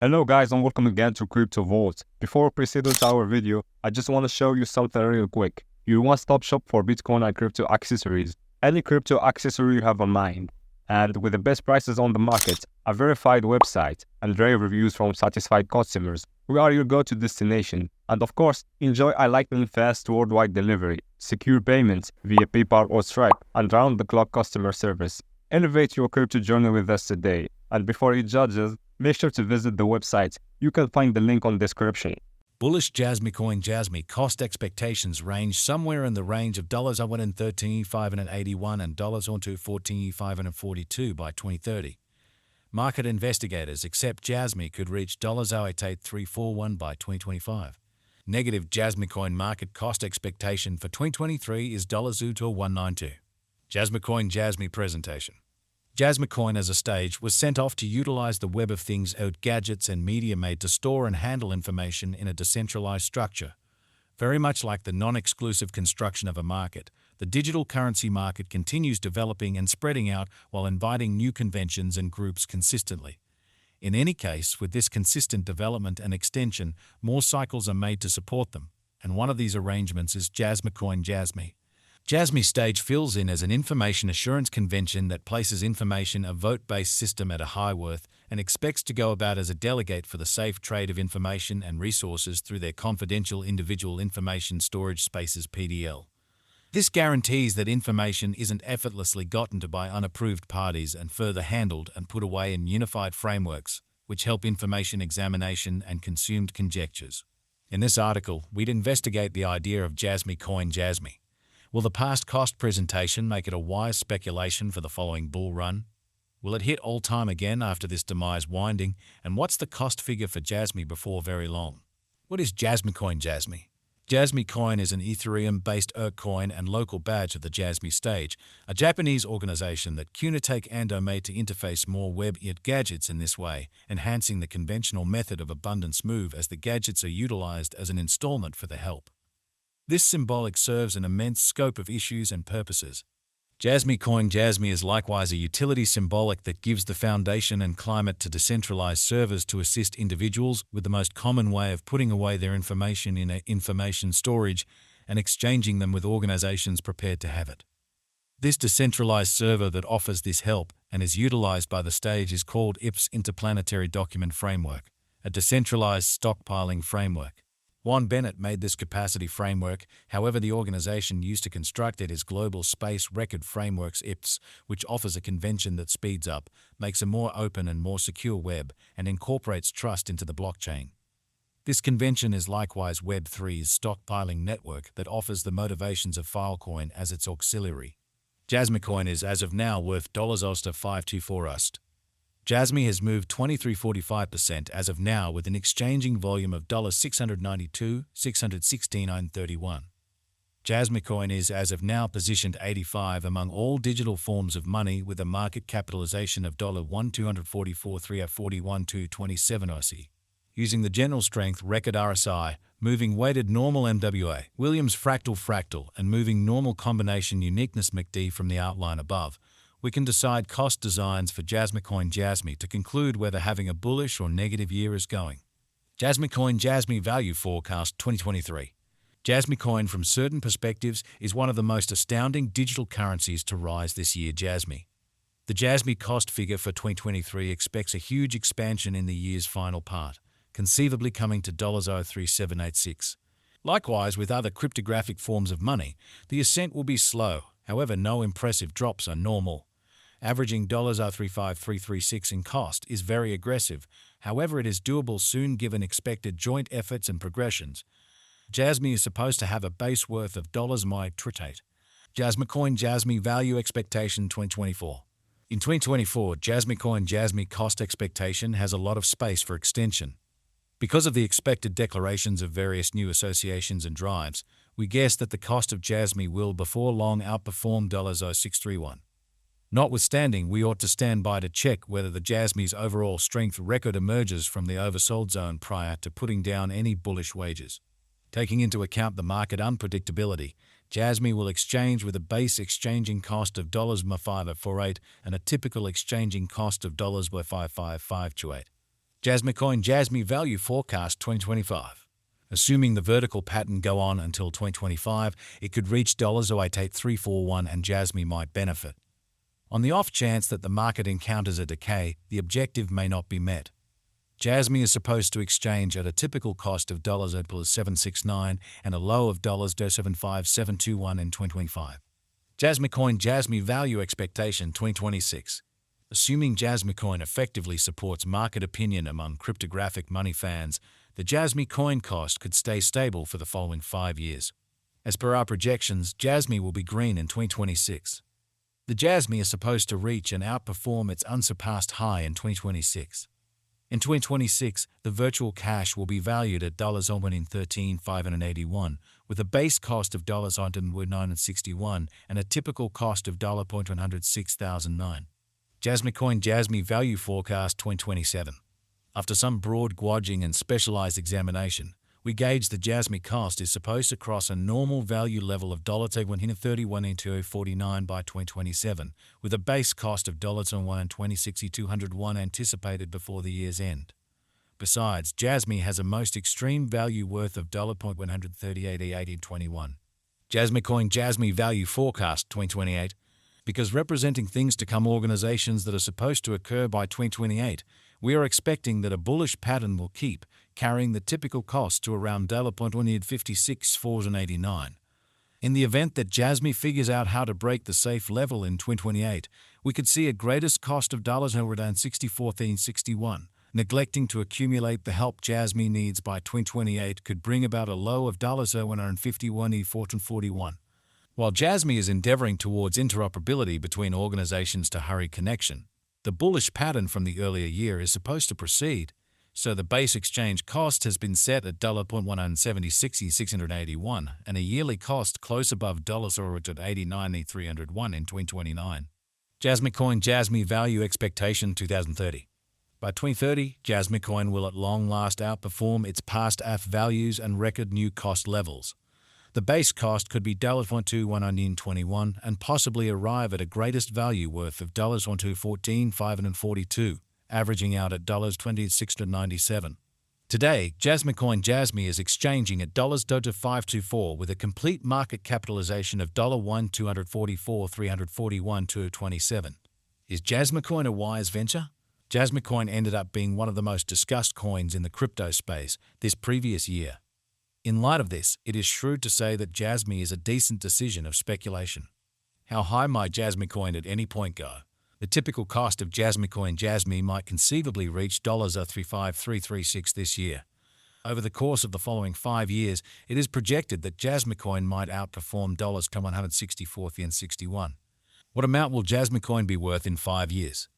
Hello guys and welcome again to Crypto Vault. Before proceeding to our video, I just want to show you something real quick. Your one-stop shop for Bitcoin and crypto accessories. Any crypto accessory you have in mind. And with the best prices on the market, a verified website, and rave reviews from satisfied customers, we are your go-to destination. And of course, enjoy a lightning fast worldwide delivery, secure payments via PayPal or Stripe, and round-the-clock customer service. Elevate your crypto journey with us today. And before you judge us, make sure to visit the website. You can find the link on description. Bullish Jasmy coin Jasmy cost expectations range somewhere in the range of $113,581 and $114,542 by 2030. Market investigators accept Jasmy could reach $0.88341 by 2025. Negative Jasmy coin market cost expectation for 2023 is $0.192. Jasmy coin Jasmy presentation. Jasmy coin as a stage was sent off to utilize the Web of Things out gadgets and media made to store and handle information in a decentralized structure. Very much like the non-exclusive construction of a market, the digital currency market continues developing and spreading out while inviting new conventions and groups consistently. In any case, with this consistent development and extension, more cycles are made to support them, and one of these arrangements is Jasmy coin Jasmy. Jasmy stage fills in as an information assurance convention that places information a vote-based system at a high worth and expects to go about as a delegate for the safe trade of information and resources through their confidential individual information storage spaces PDL. This guarantees that information isn't effortlessly gotten to by unapproved parties and further handled and put away in unified frameworks, which help information examination and consumed conjectures. In this article, we'd investigate the idea of Jasmy coin Jasmy. Will the past cost presentation make it a wise speculation for the following bull run? Will it hit all-time again after this demise winding? And what's the cost figure for Jasmy before very long? What is Jasmy coin Jasmy? Jasmy coin is an Ethereum-based coin and local badge of the Jasmy stage, a Japanese organization that Kunitake Ando made to interface more web gadgets in this way, enhancing the conventional method of abundance move as the gadgets are utilized as an installment for the help. This symbolic serves an immense scope of issues and purposes. Jasmy coin Jasmy is likewise a utility symbolic that gives the foundation and climate to decentralized servers to assist individuals with the most common way of putting away their information in information storage and exchanging them with organizations prepared to have it. This decentralized server that offers this help and is utilized by the stage is called IPS Interplanetary Document Framework, a decentralized stockpiling framework. Juan Bennett made this capacity framework, however the organization used to construct it is Global Space Record Frameworks IPS, which offers a convention that speeds up, makes a more open and more secure web, and incorporates trust into the blockchain. This convention is likewise Web3's stockpiling network that offers the motivations of Filecoin as its auxiliary. Jasmy coin is as of now worth $524. Jasmy has moved 23.45% as of now with an exchanging volume of $692, 616.31. Jasmy coin is as of now positioned 85 among all digital forms of money with a market capitalization of $1,244,341,227 Aussie. Using the general strength record RSI, moving weighted normal MWA, Williams fractal, and moving normal combination uniqueness MACD from the outline above, we can decide cost designs for Jasmy coin Jasmy to conclude whether having a bullish or negative year is going. Jasmy coin Jasmy value forecast 2023. Jasmy coin from certain perspectives is one of the most astounding digital currencies to rise this year. Jasmy. The Jasmy cost figure for 2023 expects a huge expansion in the year's final part, conceivably coming to $0.3786. Likewise, with other cryptographic forms of money, the ascent will be slow, however no impressive drops are normal. Averaging $0.35336 in cost is very aggressive, however it is doable soon given expected joint efforts and progressions. Jasmy is supposed to have a base worth of $0.38. Jasmy coin Jasmy value expectation 2024. In 2024, Jasmy coin Jasmy cost expectation has a lot of space for extension. Because of the expected declarations of various new associations and drives, we guess that the cost of Jasmy will before long outperform $0.0631. Notwithstanding, we ought to stand by to check whether the Jasmy's overall strength record emerges from the oversold zone prior to putting down any bullish wagers. Taking into account the market unpredictability, Jasmy will exchange with a base exchanging cost of $0.5548 and a typical exchanging cost of $0.55528. Jasmy Coin Jasmy Value Forecast 2025. Assuming the vertical pattern go on until 2025, it could reach $0.88341 and Jasmy might benefit. On the off chance that the market encounters a decay, the objective may not be met. Jasmy is supposed to exchange at a typical cost of $0.769 and a low of $0.275721 in 2025. Jasmy Coin Jasmy Value Expectation 2026. Assuming Jasmy Coin effectively supports market opinion among cryptographic money fans, the Jasmy Coin cost could stay stable for the following 5 years. As per our projections, Jasmy will be green in 2026. The Jasmy is supposed to reach and outperform its unsurpassed high in 2026. In 2026, the virtual cash will be valued at $13,581, with a base cost of $961 and a typical cost of $106,009. Jasmy Coin Jasmy Value Forecast 2027. After some broad gauging and specialized examination, we gauge the Jasmy cost is supposed to cross a normal value level of $131.49 by 2027, with a base cost of $120.201 anticipated before the year's end. Besides, Jasmy has a most extreme value worth of $1.138.1821. Jasmy Coin Jasmy Value Forecast 2028. Because representing things to come organizations that are supposed to occur by 2028, we are expecting that a bullish pattern will keep, carrying the typical cost to around $1.5689. In the event that Jasmy figures out how to break the safe level in 2028, we could see a greatest cost of $164.61. Neglecting to accumulate the help Jasmy needs by 2028 could bring about a low of $151.41. While Jasmy is endeavoring towards interoperability between organizations to hurry connection, the bullish pattern from the earlier year is supposed to proceed, so the base exchange cost has been set at $1.176,681 and a yearly cost close above $89,301 in 2029. Jasmy Coin Jasmy Value Expectation 2030. By 2030, Jasmy Coin will at long last outperform its past AF values and record new cost levels. The base cost could be $1.2121 and possibly arrive at a greatest value worth of $1.214.542, averaging out at $20.697. Today, Jasmy Coin Jasmy is exchanging at $524 with a complete market capitalization of $1,244,341,227. Is Jasmy Coin a wise venture? Jasmy Coin ended up being one of the most discussed coins in the crypto space this previous year. In light of this, it is shrewd to say that Jasmy is a decent decision of speculation. How high might Jasmy Coin at any point go? The typical cost of Jasmy Coin Jasmy might conceivably reach $35336 this year. Over the course of the following 5 years, it is projected that Jasmy Coin might outperform $164.61. What amount will Jasmy Coin be worth in 5 years?